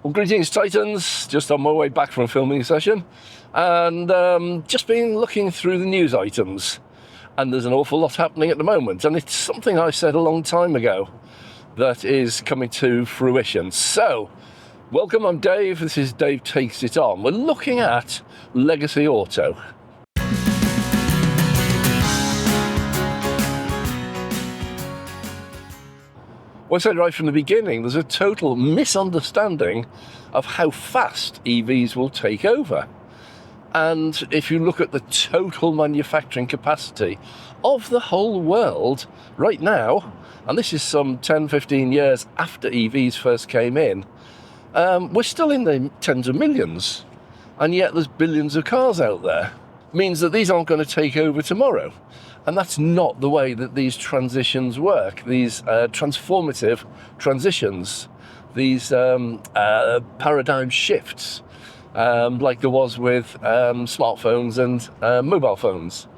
Well, greetings, Titans. Just on my way back from a filming session, and just been looking through the news items, and there's an awful lot happening at the moment, and it's something I said a long time ago that is coming to fruition. So, welcome, I'm Dave. This is Dave Takes It On. We're looking at legacy auto. Well, I said right from the beginning, there's a total misunderstanding of how fast EVs will take over. And if you look at the total manufacturing capacity of the whole world right now, and this is some 10, 15 years after EVs first came in, we're still in the tens of millions. And yet there's billions of cars out there. Means that these aren't going to take over tomorrow. And that's not the way that these transitions work, these transformative transitions, these paradigm shifts, like there was with smartphones and mobile phones.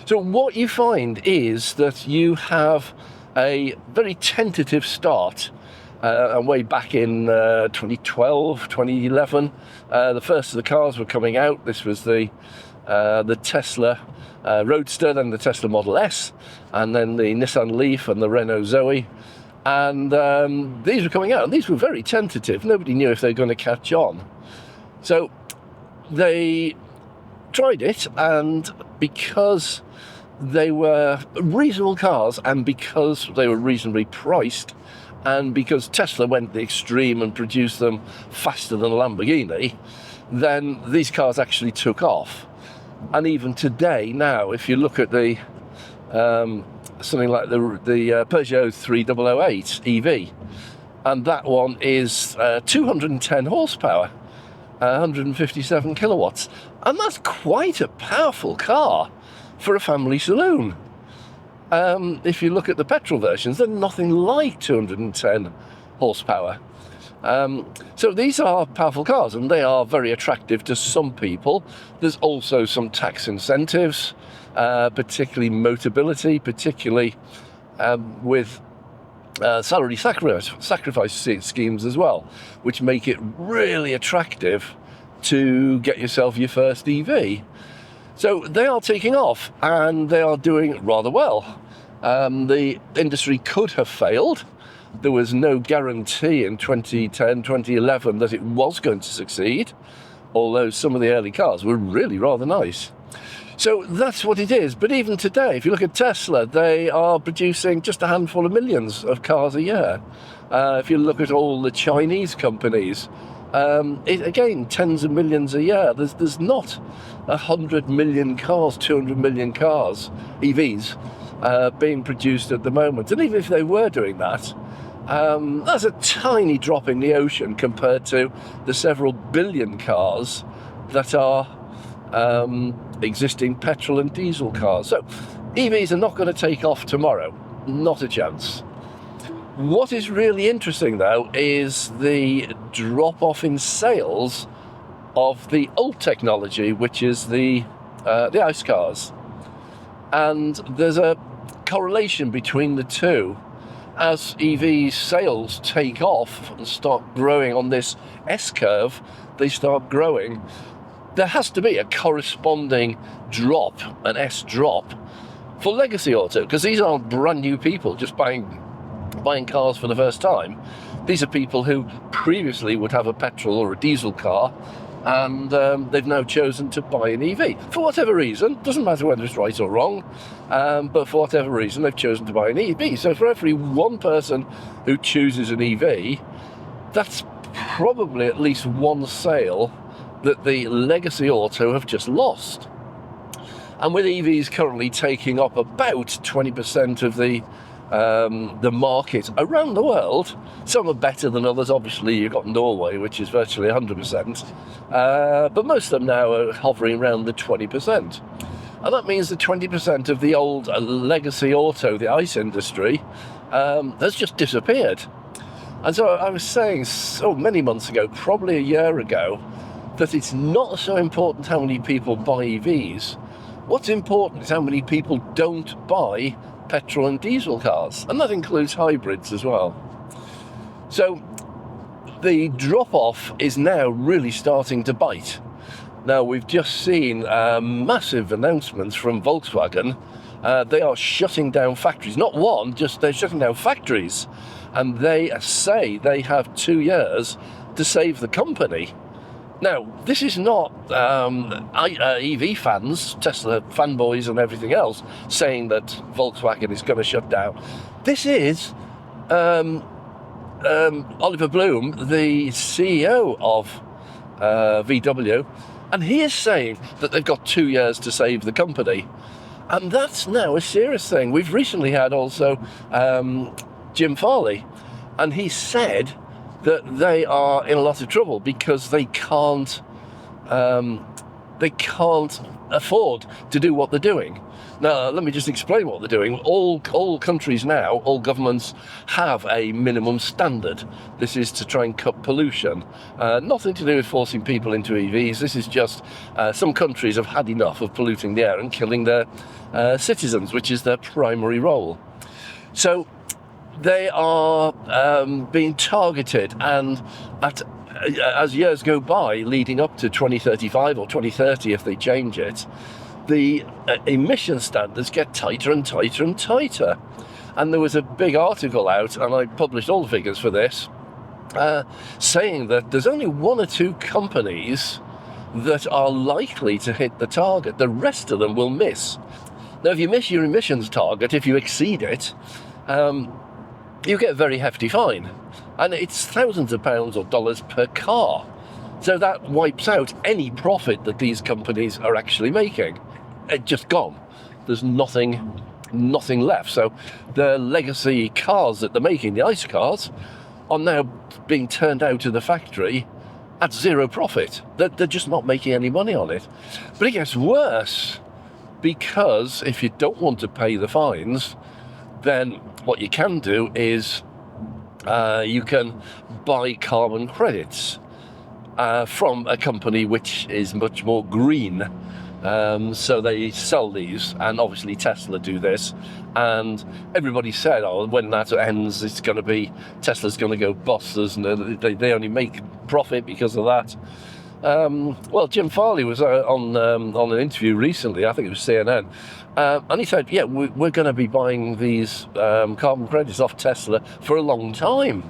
So what you find is that you have a very tentative start, and way back in 2012, 2011, the first of the cars were coming out. This was the Tesla Roadster, then the Tesla Model S, and then the Nissan Leaf and the Renault Zoe, and these were coming out, and these were very tentative. Nobody knew if they were going to catch on. So they tried it, and because they were reasonable cars, and because they were reasonably priced, and because Tesla went the extreme and produced them faster than a Lamborghini, then these cars actually took off. And even today, now, if you look at the something like the Peugeot 3008 EV, and that one is 210 horsepower, 157 kilowatts, and that's quite a powerful car for a family saloon. If you look at the petrol versions, they're nothing like 210 horsepower. So these are powerful cars, and they are very attractive to some people. There's also some tax incentives, particularly Motability, particularly with salary sacrifice schemes as well, which make it really attractive to get yourself your first EV. So they are taking off, and they are doing rather well. The industry could have failed. There was no guarantee in 2010, 2011 that it was going to succeed, although some of the early cars were really rather nice. So that's what it is. But even today, if you look at Tesla, they are producing just a handful of millions of cars a year. If you look at all the Chinese companies, again, tens of millions a year. There's not 100 million cars, 200 million cars, EVs, being produced at the moment. And even if they were doing that, that's a tiny drop in the ocean compared to the several billion cars that are existing petrol and diesel cars. So EVs are not going to take off tomorrow, not a chance. What is really interesting, though, is the drop-off in sales of the old technology, which is the ICE cars. And there's a correlation between the two. As EV sales take off and start growing on this S-curve, they start growing, there has to be a corresponding drop, an S drop, for legacy auto, because these aren't brand new people just buying cars for the first time. These are people who previously would have a petrol or a diesel car, and they've now chosen to buy an EV. For whatever reason, doesn't matter whether it's right or wrong, but for whatever reason, they've chosen to buy an EV. So for every one person who chooses an EV, that's probably at least one sale that the legacy auto have just lost. And with EVs currently taking up about 20% of the market around the world, some are better than others. Obviously, you've got Norway, which is virtually 100%, but most of them now are hovering around the 20%. And that means that 20% of the old legacy auto, the ICE industry, has just disappeared. And so I was saying so many months ago, probably a year ago, that it's not so important how many people buy EVs. What's important is how many people don't buy petrol and diesel cars, and that includes hybrids as well. So the drop-off is now really starting to bite. Now, we've just seen massive announcements from Volkswagen. They are shutting down factories. Not one, just they're shutting down factories. And they say they have 2 years to save the company. Now, this is not EV fans, Tesla fanboys and everything else saying that Volkswagen is going to shut down. This is Oliver Bloom, the CEO of VW, and he is saying that they've got 2 years to save the company. And that's now a serious thing. We've recently had also Jim Farley, and he said that they are in a lot of trouble because they can't afford to do what they're doing. Now, let me just explain what they're doing. All countries now, all governments have a minimum standard. This is to try and cut pollution. Nothing to do with forcing people into EVs. This is just some countries have had enough of polluting the air and killing their citizens, which is their primary role. So they are being targeted, and as years go by, leading up to 2035 or 2030, if they change it, the emission standards get tighter and tighter and tighter. And there was a big article out, and I published all the figures for this, saying that there's only 1 or 2 companies that are likely to hit the target. The rest of them will miss. Now, if you miss your emissions target, if you exceed it, you get a very hefty fine. And it's thousands of pounds or dollars per car. So that wipes out any profit that these companies are actually making. It's just gone. There's nothing left. So the legacy cars that they're making, the ICE cars, are now being turned out of the factory at zero profit. They're just not making any money on it. But it gets worse, because if you don't want to pay the fines, then what you can do is you can buy carbon credits from a company which is much more green. So they sell these, and obviously Tesla do this, and everybody said, oh, when that ends, it's going to be, Tesla's going to go bust, and they only make profit because of that. Well, Jim Farley was on an interview recently, I think it was CNN, and he said, yeah, we're going to be buying these carbon credits off Tesla for a long time.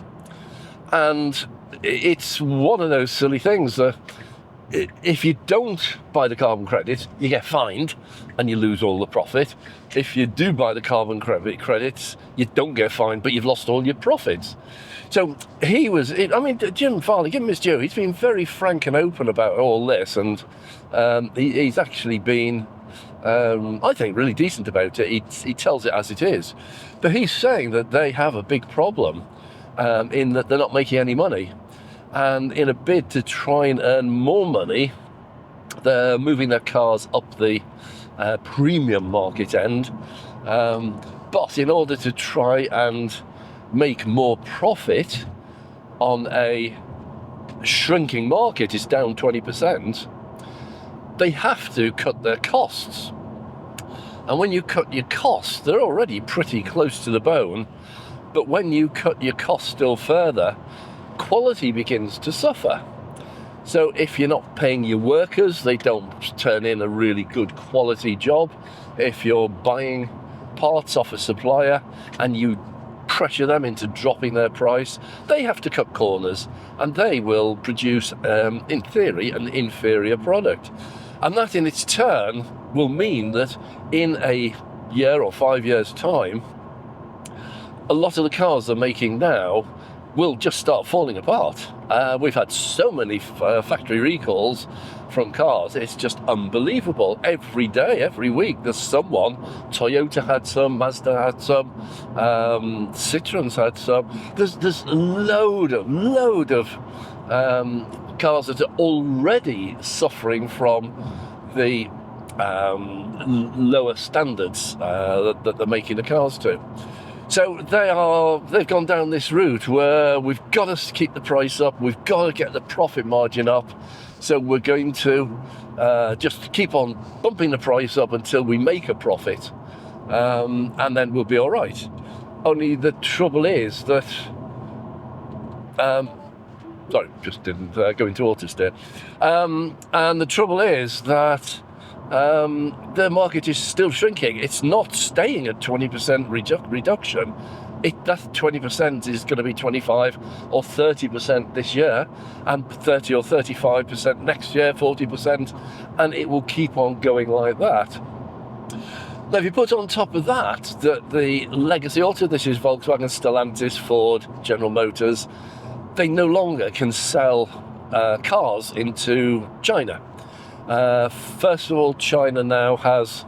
And it's one of those silly things that if you don't buy the carbon credit, you get fined and you lose all the profit. If you do buy the carbon credits, you don't get fined, but you've lost all your profits. So Jim Farley, give him his due. He's been very frank and open about all this, and he's actually been, I think, really decent about it. He tells it as it is. But he's saying that they have a big problem in that they're not making any money. And in a bid to try and earn more money, they're moving their cars up the premium market end. But in order to try and make more profit on a shrinking market, is down 20%, they have to cut their costs. And when you cut your costs, they're already pretty close to the bone. But when you cut your costs still further, quality begins to suffer. So if you're not paying your workers, they don't turn in a really good quality job. If you're buying parts off a supplier and you pressure them into dropping their price, they have to cut corners, and they will produce, in theory, an inferior product. And that in its turn will mean that in a year or 5 years' time, a lot of the cars they're making now will just start falling apart. We've had so many factory recalls from cars, it's just unbelievable. Every day, every week, there's someone. Toyota had some, Mazda had some, Citroen's had some. There's a load of cars that are already suffering from the lower standards that they're making the cars to. So they've gone down this route where we've got to keep the price up, we've got to get the profit margin up, so we're going to just keep on bumping the price up until we make a profit, and then we'll be all right. Only the trouble is that Sorry, just didn't go into auto steer. And the trouble is that the market is still shrinking. It's not staying at 20% reduction. That 20% is going to be 25 or 30% this year, and 30 or 35% next year, 40%, and it will keep on going like that. Now, if you put on top of that the legacy auto, this is Volkswagen, Stellantis, Ford, General Motors, they no longer can sell cars into China. First of all, China now has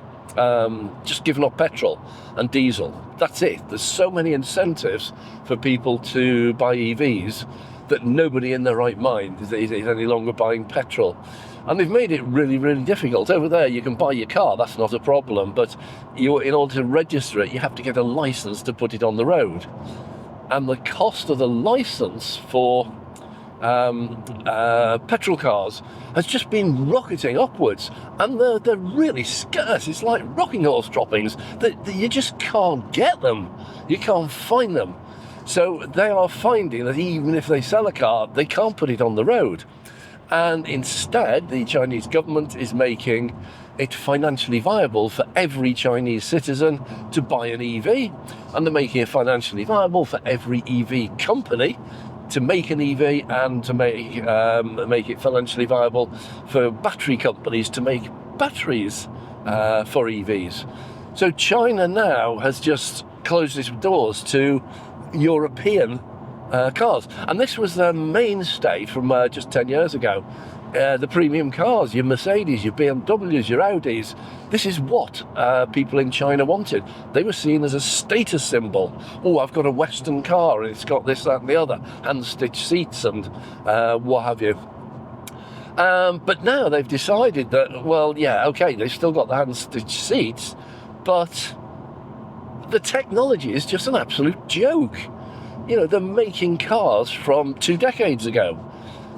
just given up petrol and diesel. That's it. There's so many incentives for people to buy EVs that nobody in their right mind is any longer buying petrol. And they've made it really, really difficult. Over there, you can buy your car, that's not a problem, but in order to register it, you have to get a license to put it on the road. And the cost of the license for petrol cars has just been rocketing upwards, and they're really scarce. It's like rocking horse droppings. You just can't get them. You can't find them. So they are finding that even if they sell a car, they can't put it on the road. And instead, the Chinese government is making it financially viable for every Chinese citizen to buy an EV, and they're making it financially viable for every EV company to make an EV, and to make it financially viable for battery companies to make batteries for EVs. So China now has just closed its doors to European cars, and this was their mainstay from just 10 years ago. The premium cars, your Mercedes, your BMWs, your Audis. This is what people in China wanted. They were seen as a status symbol. Oh, I've got a Western car and it's got this, that and the other, hand-stitched seats and what have you. But now they've decided that, well, yeah, okay, they've still got the hand-stitched seats, but the technology is just an absolute joke. You know, they're making cars from 2 decades ago.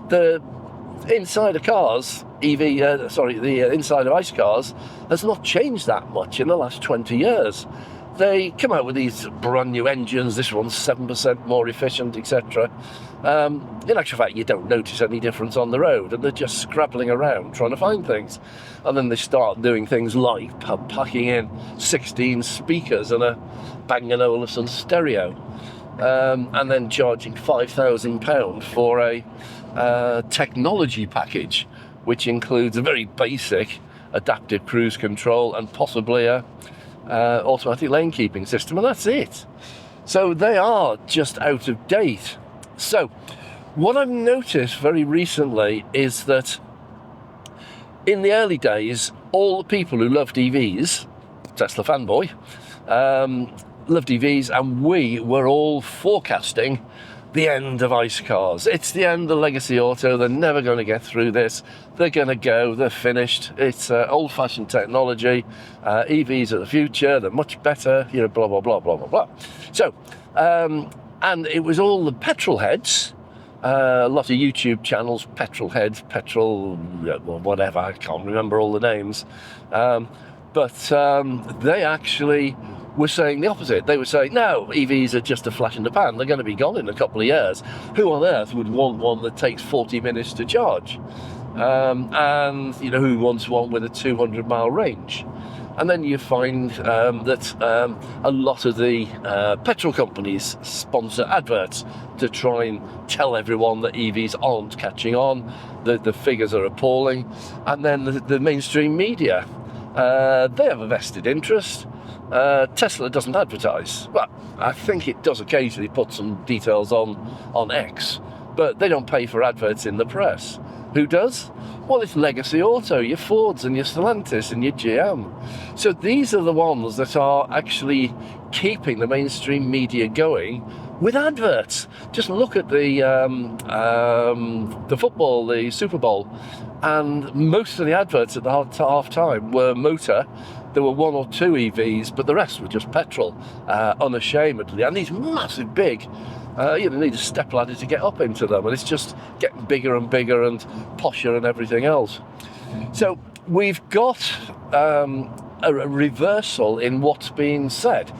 The inside of cars, the inside of ICE cars has not changed that much in the last 20 years. They come out with these brand new engines, this one's 7% more efficient, etc. In actual fact, you don't notice any difference on the road, and they're just scrabbling around trying to find things. And then they start doing things like packing in 16 speakers and a Bang & Olufsen stereo. And then charging £5,000 for a technology package, which includes a very basic adaptive cruise control and possibly a automatic lane keeping system, and that's it. So they are just out of date. So what I've noticed very recently is that in the early days, all the people who loved EVs, Tesla fanboy, loved EVs, and we were all forecasting the end of ICE cars. It's the end of legacy auto. They're never going to get through this. They're going to go. They're finished. It's old-fashioned technology. EVs are the future. They're much better. You know, blah blah blah blah blah blah. So, and it was all the petrol heads. A lot of YouTube channels, petrol heads, petrol, whatever. I can't remember all the names. But they actually were saying the opposite. They were saying, no, EVs are just a flash in the pan. They're going to be gone in a couple of years. Who on earth would want one that takes 40 minutes to charge? And, you know, who wants one with a 200-mile range? And then you find that a lot of the petrol companies sponsor adverts to try and tell everyone that EVs aren't catching on. The figures are appalling. And then the mainstream media, they have a vested interest. Tesla doesn't advertise. Well, I think it does occasionally put some details on X, but they don't pay for adverts in the press. Who does? Well, it's legacy auto, your Fords and your Stellantis and your GM. So these are the ones that are actually keeping the mainstream media going with adverts. Just look at the football, the Super Bowl, and most of the adverts at the half time were motor. There were 1 or 2 EVs, but the rest were just petrol, unashamedly. And these massive big, you need a stepladder to get up into them, and it's just getting bigger and bigger and posher and everything else. So we've got a reversal in what's being said.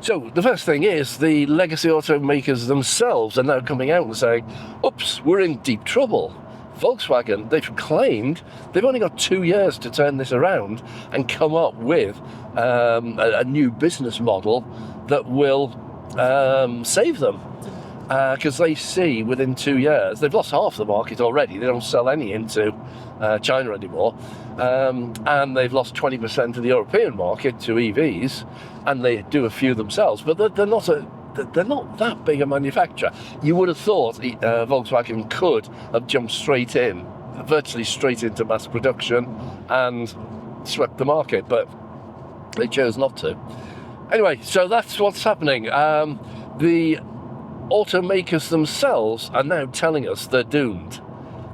So the first thing is the legacy automakers themselves are now coming out and saying, oops, we're in deep trouble. Volkswagen, they've claimed they've only got 2 years to turn this around and come up with a new business model that will save them. Because they see within 2 years, they've lost half the market already. They don't sell any into China anymore. And they've lost 20% of the European market to EVs, and they do a few themselves, but they're not that big a manufacturer. You would have thought Volkswagen could have jumped virtually straight into mass production and swept the market, but they chose not to. Anyway, so that's what's happening. The automakers themselves are now telling us they're doomed.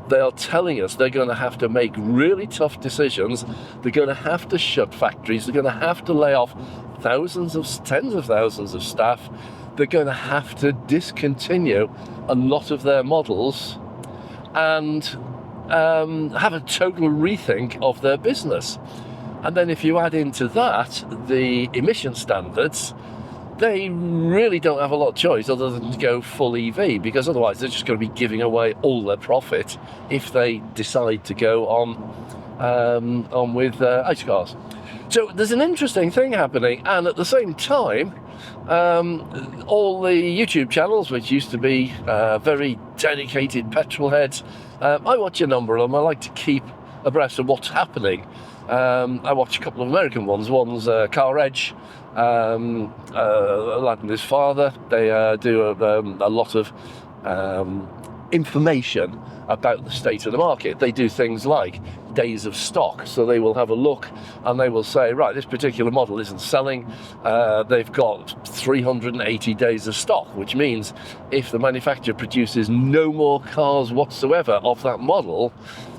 They are telling us they're going to have to make really tough decisions. They're going to have to shut factories. They're going to have to lay off tens of thousands of staff. They're going to have to discontinue a lot of their models and have a total rethink of their business. And then if you add into that the emission standards, they really don't have a lot of choice other than to go full EV, because otherwise they're just going to be giving away all their profit if they decide to go on with ICE cars. So there's an interesting thing happening, and at the same time, all the YouTube channels, which used to be very dedicated petrol heads, I watch a number of them. I like to keep abreast of what's happening. I watch a couple of American ones. One's Car Edge, a lad and his father. They do a lot of information about the state of the market. They do things like days of stock, so they will have a look and they will say, right, this particular model isn't selling. They've got 380 days of stock, which means if the manufacturer produces no more cars whatsoever of that model,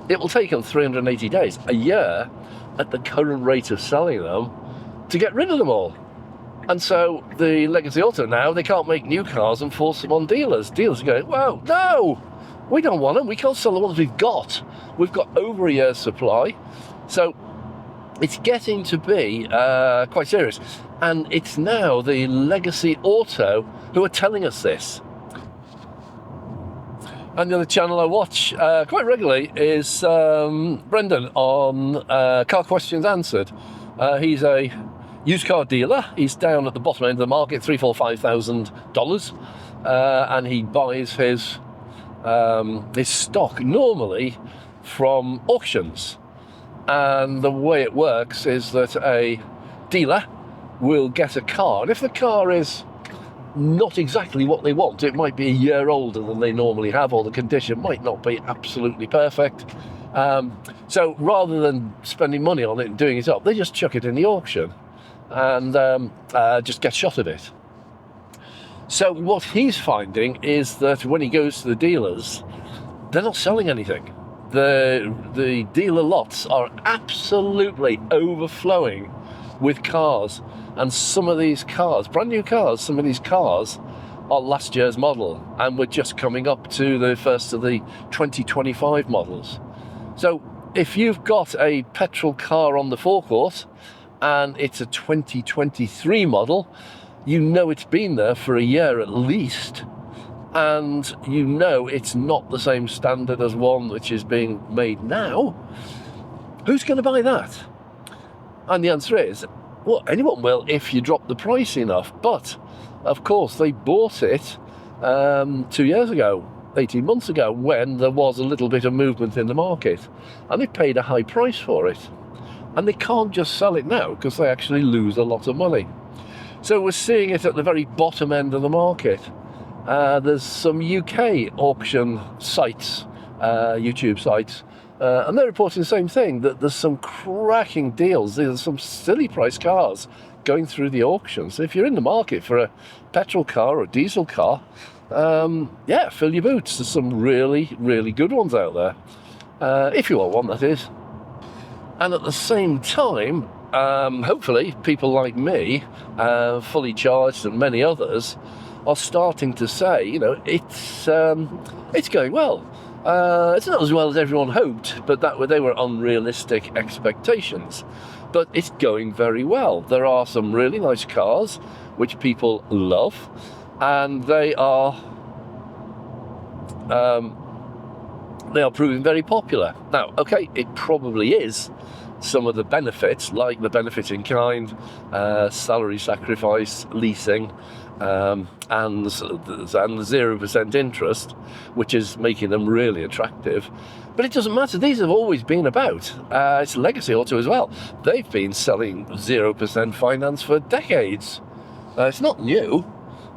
it will take them 380 days, a year, at the current rate of selling them, to get rid of them all. And so the legacy auto now, they can't make new cars and force them on dealers. Dealers are going, well, no, we don't want them. We can't sell the ones we've got. We've got over a year's supply. So it's getting to be quite serious. And it's now the legacy auto who are telling us this. And the other channel I watch quite regularly is Brendan on Car Questions Answered. He's a used car dealer. He's down at the bottom end of the market, $3,000, $4,000, and he buys his stock normally from auctions. And the way it works is that a dealer will get a car, and if the car is not exactly what they want, it might be a year older than they normally have, or the condition might not be absolutely perfect. So rather than spending money on it and doing it up, they just chuck it in the auction and just get shot of it. So what he's finding is that when he goes to the dealers, they're not selling anything. The dealer lots are absolutely overflowing with cars, and some of these cars, brand new cars, some of these cars are last year's model, and we're just coming up to the first of the 2025 models. So if you've got a petrol car on the forecourt and it's a 2023 model, you know it's been there for a year at least, and you know it's not the same standard as one which is being made now. Who's going to buy that? And the answer is, well, anyone will if you drop the price enough. But of course they bought it 2 years ago, 18 months ago, when there was a little bit of movement in the market, and they paid a high price for it, and they can't just sell it now because they actually lose a lot of money. So we're seeing it at the very bottom end of the market. There's some UK auction sites, YouTube sites, and they're reporting the same thing, that there's some cracking deals. There's some silly price cars going through the auctions. So if you're in the market for a petrol car or a diesel car, yeah, fill your boots. There's some really, really good ones out there, if you want one, that is. And at the same time, hopefully people like me, Fully Charged and many others, are starting to say, you know, it's going well. It's not as well as everyone hoped, but they were unrealistic expectations. but it's going very well. There are some really nice cars which people love, and they are proving very popular. Now, okay, it probably is some of the benefits, like the benefit in kind, salary sacrifice, leasing, and the 0% interest, which is making them really attractive. But it doesn't matter. These have always been about. It's Legacy Auto as well. They've been selling 0% finance for decades. It's not new.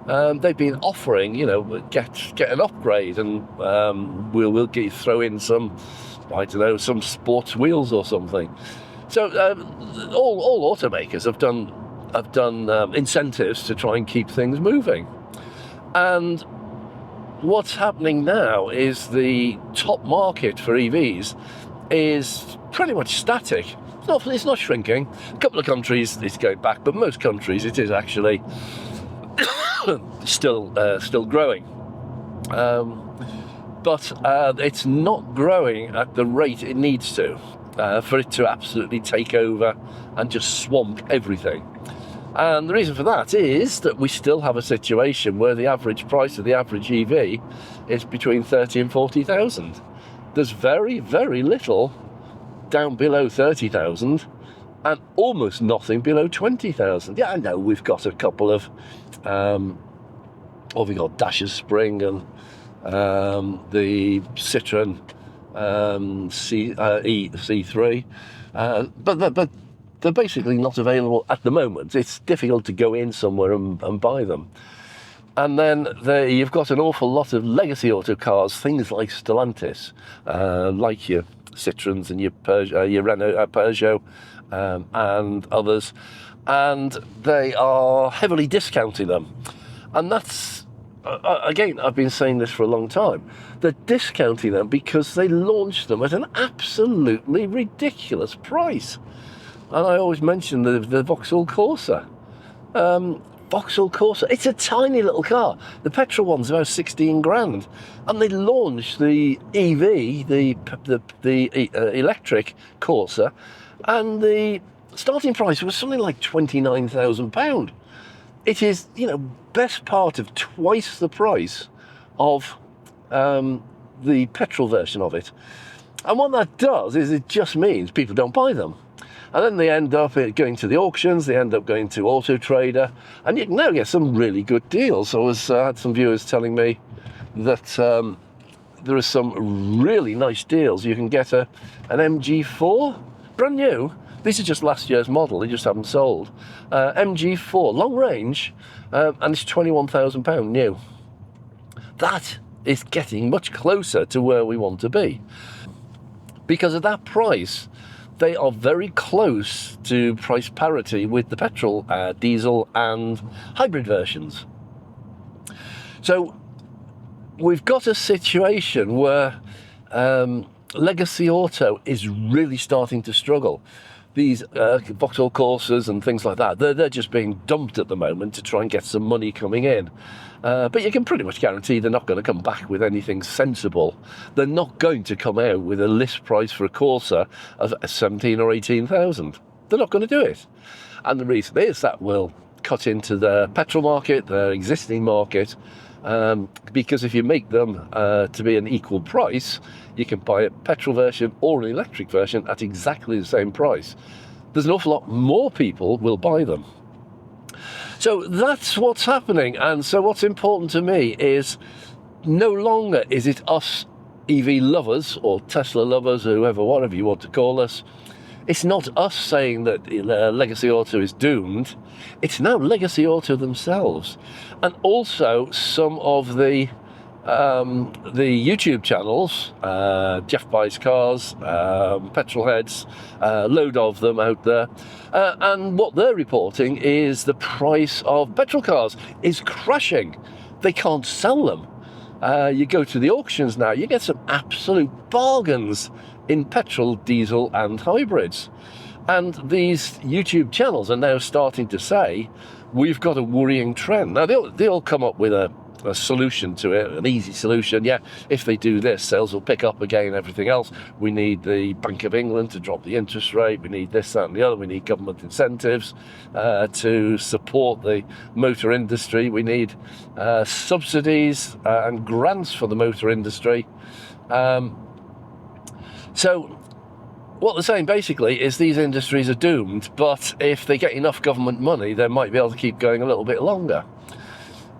They've been offering, get an upgrade, and we'll throw in some, I don't know, some sports wheels or something. So all automakers have done incentives to try and keep things moving. And what's happening now is the top market for EVs is pretty much static. It's not shrinking. A couple of countries it's going back, but most countries it is actually still growing. But it's not growing at the rate it needs to for it to absolutely take over and just swamp everything. And the reason for that is that we still have a situation where the average price of the average EV is between 30 and 40,000. There's very, very little down below 30,000 and almost nothing below 20,000. Yeah, I know we've got a couple of, we've got Dash's Spring and the Citroen C3, but they're basically not available at the moment. It's difficult to go in somewhere and buy them. And then you've got an awful lot of Legacy Auto cars, things like Stellantis, like your Citroens and your Peugeot, and others, and they are heavily discounting them. And that's, again, I've been saying this for a long time. They're discounting them because they launched them at an absolutely ridiculous price. And I always mention the Vauxhall Corsa. Vauxhall Corsa, it's a tiny little car. The petrol one's about 16 grand. And they launched the EV, the electric Corsa, and the starting price was something like £29,000. It is, best part of twice the price of the petrol version of it. And what that does is it just means people don't buy them. And then they end up going to the auctions, they end up going to Auto Trader, and you can now get some really good deals. I had some viewers telling me that there are some really nice deals. You can get an MG4, brand new. These are just last year's model, they just haven't sold. MG4, long range, and it's £21,000 new. That is getting much closer to where we want to be. Because at that price, they are very close to price parity with the petrol, diesel and hybrid versions. So we've got a situation where Legacy Auto is really starting to struggle. These Vauxhall Corsas and things like that, they're just being dumped at the moment to try and get some money coming in. But you can pretty much guarantee they're not going to come back with anything sensible. They're not going to come out with a list price for a Corsa of 17 or 18,000. They're not going to do it. And the reason is that will cut into the petrol market, their existing market, because if you make them to be an equal price, you can buy a petrol version or an electric version at exactly the same price. There's an awful lot more people will buy them. So that's what's happening. And so what's important to me is no longer is it us EV lovers or Tesla lovers or whatever you want to call us. It's not us saying that Legacy Auto is doomed. It's now Legacy Auto themselves. And also some of the YouTube channels, Jeff Buys Cars, Petrolheads, a load of them out there. And what they're reporting is the price of petrol cars is crashing. They can't sell them. You go to the auctions now, you get some absolute bargains in petrol, diesel and hybrids. And these YouTube channels are now starting to say, we've got a worrying trend. Now, they'll come up with a a solution to it, an easy solution. Yeah, if they do this, sales will pick up again, everything else. We need the Bank of England to drop the interest rate. We need this, that and the other. We need government incentives to support the motor industry. We need subsidies and grants for the motor industry. So what they're saying basically is these industries are doomed, but if they get enough government money, they might be able to keep going a little bit longer.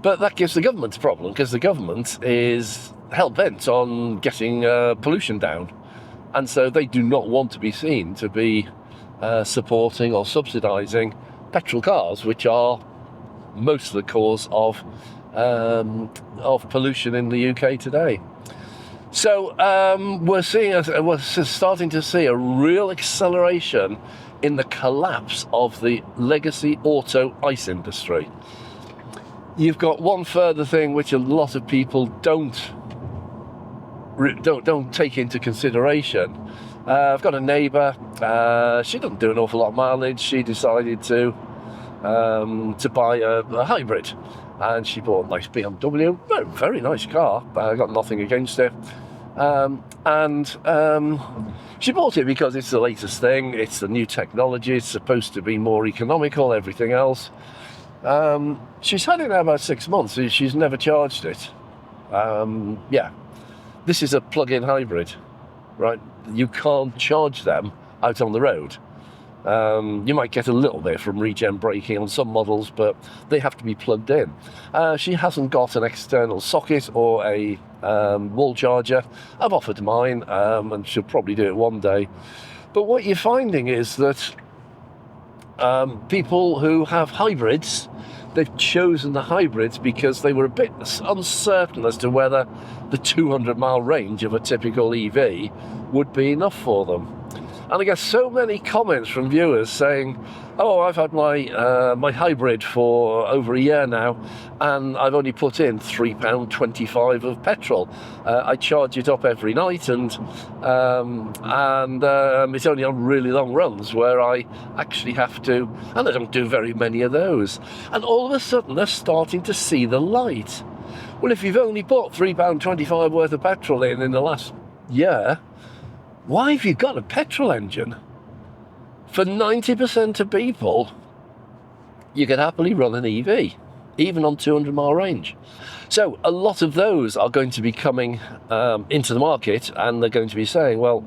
But that gives the government a problem, because the government is hell-bent on getting pollution down. And so they do not want to be seen to be supporting or subsidising petrol cars, which are most of the cause of pollution in the UK today. So we're starting to see a real acceleration in the collapse of the legacy auto ICE industry. You've got one further thing which a lot of people don't take into consideration. I've got a neighbour. She doesn't do an awful lot of mileage. She decided to buy a hybrid, and she bought a nice BMW. Very nice car. I got nothing against it. She bought it because it's the latest thing. It's the new technology. It's supposed to be more economical. Everything else. She's had it now about 6 months. She's never charged it. This is a plug-in hybrid, right? You can't charge them out on the road. You might get a little bit from regen braking on some models, but they have to be plugged in. She hasn't got an external socket or a wall charger. I've offered mine, and she'll probably do it one day. But what you're finding is that people who have hybrids, they've chosen the hybrids because they were a bit uncertain as to whether the 200-mile range of a typical EV would be enough for them. And I get so many comments from viewers saying, oh, I've had my hybrid for over a year now, and I've only put in £3.25 of petrol. I charge it up every night, and it's only on really long runs where I actually have to, and I don't do very many of those. And all of a sudden, they're starting to see the light. Well, if you've only put £3.25 worth of petrol in the last year, why have you got a petrol engine? For 90% of people, you could happily run an EV, even on 200-mile range. So a lot of those are going to be coming into the market, and they're going to be saying, well,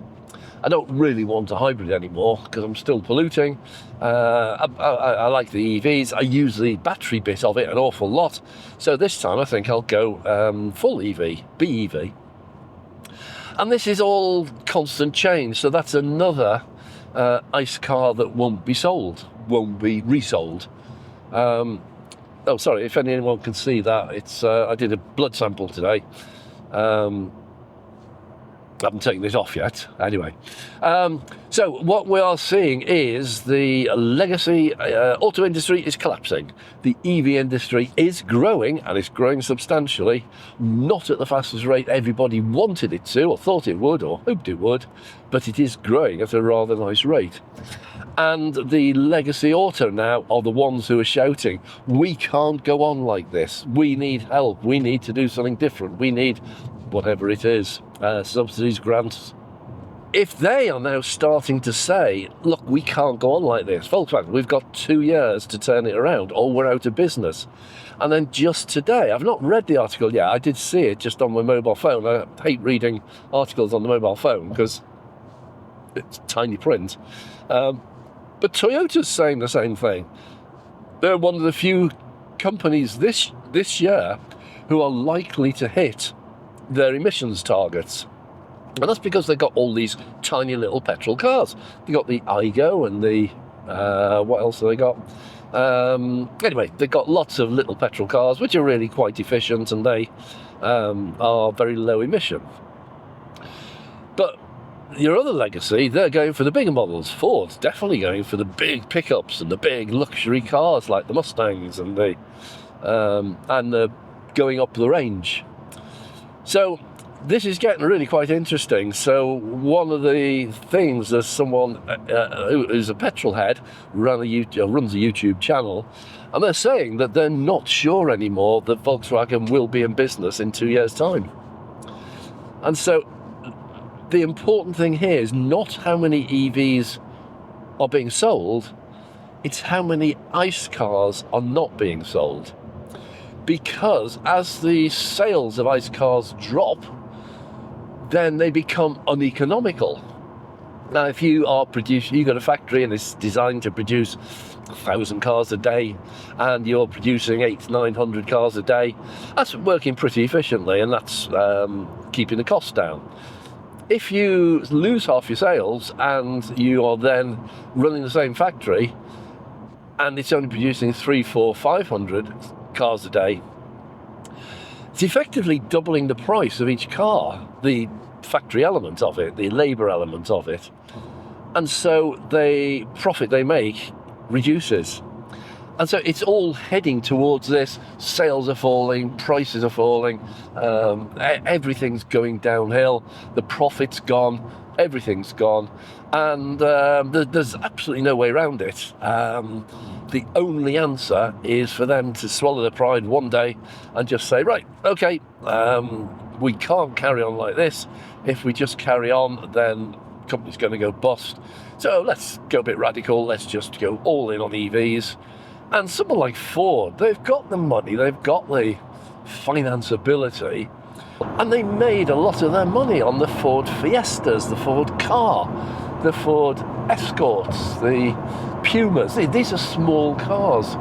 I don't really want a hybrid anymore because I'm still polluting. I like the EVs. I use the battery bit of it an awful lot. So this time I think I'll go full EV, BEV. And this is all constant change, so that's another ICE car that won't be sold, won't be resold. Sorry, if anyone can see that, it's I did a blood sample today. I haven't taken this off yet. Anyway, so what we are seeing is the legacy auto industry is collapsing. The EV industry is growing, and it's growing substantially, not at the fastest rate everybody wanted it to, or thought it would, or hoped it would, but it is growing at a rather nice rate. And the legacy auto now are the ones who are shouting, we can't go on like this. We need help. We need to do something different. We need whatever it is, subsidies, grants. If they are now starting to say, look, we can't go on like this, Volkswagen, we've got 2 years to turn it around, or we're out of business. And then just today, I've not read the article yet, I did see it just on my mobile phone. I hate reading articles on the mobile phone because it's tiny print. But Toyota's saying the same thing. They're one of the few companies this year who are likely to hit their emissions targets. And that's because they've got all these tiny little petrol cars. They've got the Igo and the... what else have they got? Anyway, they've got lots of little petrol cars, which are really quite efficient, and they are very low emission. But your other legacy, they're going for the bigger models. Ford's definitely going for the big pickups and the big luxury cars like the Mustangs, and the going up the range. So this is getting really quite interesting. So one of the things, there's someone who's a petrol head, runs a YouTube channel, and they're saying that they're not sure anymore that Volkswagen will be in business in 2 years' time. And so the important thing here is not how many EVs are being sold, it's how many ICE cars are not being sold. Because as the sales of ICE cars drop, then they become uneconomical. Now, if you are you've got a factory and it's designed to produce 1,000 cars a day, and you're producing 800-900 cars a day, that's working pretty efficiently, and that's keeping the costs down. If you lose half your sales and you are then running the same factory and it's only producing 300, 400, 500 cars a day, it's effectively doubling the price of each car, the factory element of it, the labour element of it. And so the profit they make reduces. And so it's all heading towards this. Sales are falling, prices are falling, everything's going downhill, the profit's gone, everything's gone, and there's absolutely no way around it. The only answer is for them to swallow their pride one day and just say, right, okay, we can't carry on like this. If we just carry on, then the company's going to go bust. So let's go a bit radical, let's just go all in on EVs. And someone like Ford, they've got the money, they've got the financeability, and they made a lot of their money on the Ford Fiestas, the Ford Ka, the Ford Escorts, the Pumas. These are small cars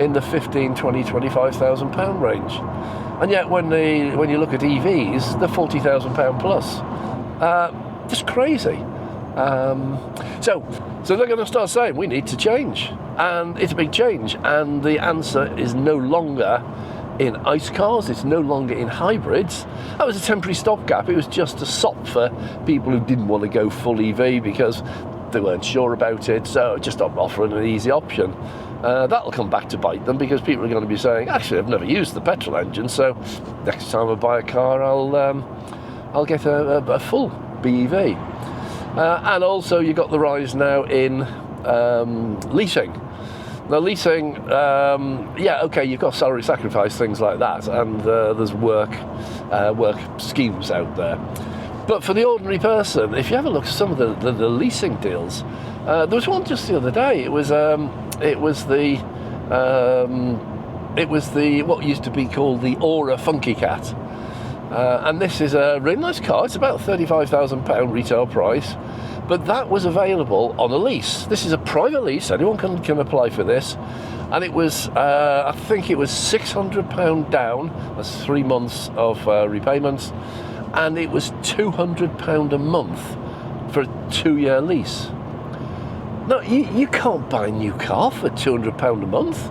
in the 15, 20, 25,000 pound range. And yet when you look at EVs, they're 40,000 pound plus. Just crazy. So they're going to start saying we need to change, and it's a big change, and the answer is no longer in ICE cars, it's no longer in hybrids. That was a temporary stopgap. It was just a sop for people who didn't want to go full EV because they weren't sure about it, so just offering an easy option. That'll come back to bite them, because people are going to be saying, actually, I've never used the petrol engine, so next time I buy a car, I'll get a full BEV. And also you've got the rise now in leasing. Now leasing, you've got salary sacrifice, things like that, and there's work schemes out there. But for the ordinary person, if you have a look at some of the leasing deals, there was one just the other day. It was the what used to be called the Aura Funky Cat. And this is a really nice car. It's about £35,000 retail price, but that was available on a lease. This is a private lease. Anyone can apply for this. And it was, I think it was £600 down. That's 3 months of repayments. And it was £200 a month for a 2-year lease. No, you can't buy a new car for £200 a month.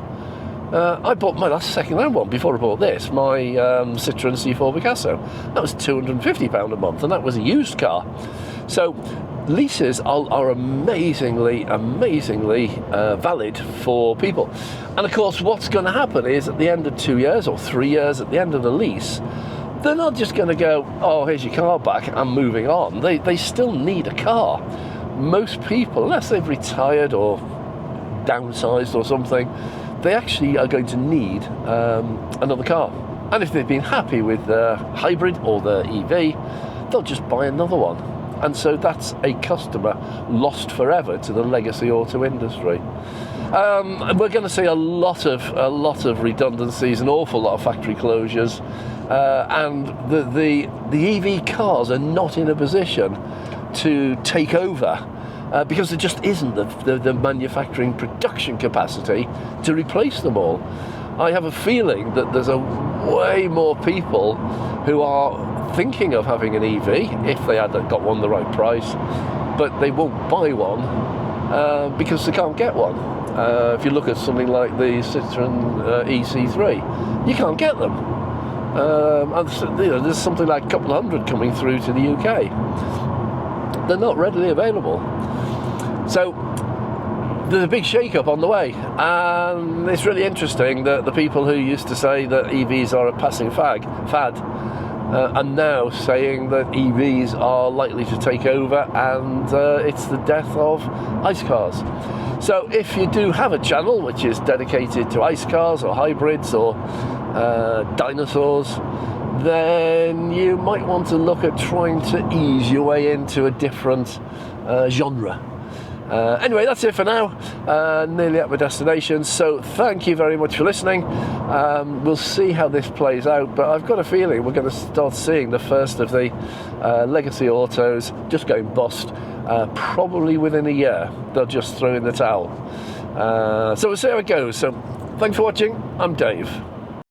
I bought my last second-hand one before I bought this, my Citroën C4 Picasso. That was £250 a month, and that was a used car. So leases are amazingly valid for people. And of course, what's going to happen is at the end of 2 years or 3 years, at the end of the lease, they're not just going to go, oh, here's your car back, I'm moving on. They still need a car. Most people, unless they've retired or downsized or something, they actually are going to need another car. And if they've been happy with the hybrid or the EV, they'll just buy another one. And so that's a customer lost forever to the legacy auto industry. We're going to see a lot of redundancies, an awful lot of factory closures, and the EV cars are not in a position to take over. Because there just isn't the manufacturing production capacity to replace them all. I have a feeling that there's way more people who are thinking of having an EV if they had got one the right price, but they won't buy one because they can't get one. If you look at something like the Citroën EC3, you can't get them. And there's something like a couple of hundred coming through to the UK. They're not readily available. So there's a big shake-up on the way, and it's really interesting that the people who used to say that EVs are a passing fad, and now saying that EVs are likely to take over, and it's the death of ICE cars. So if you do have a channel which is dedicated to ICE cars or hybrids or dinosaurs, then you might want to look at trying to ease your way into a different genre. Anyway, that's it for now. Nearly at my destination, so thank you very much for listening. We'll see how this plays out, but I've got a feeling we're going to start seeing the first of the legacy autos just going bust, probably within a year. They'll just throw in the towel. So we'll see how it goes. So thanks for watching. I'm Dave.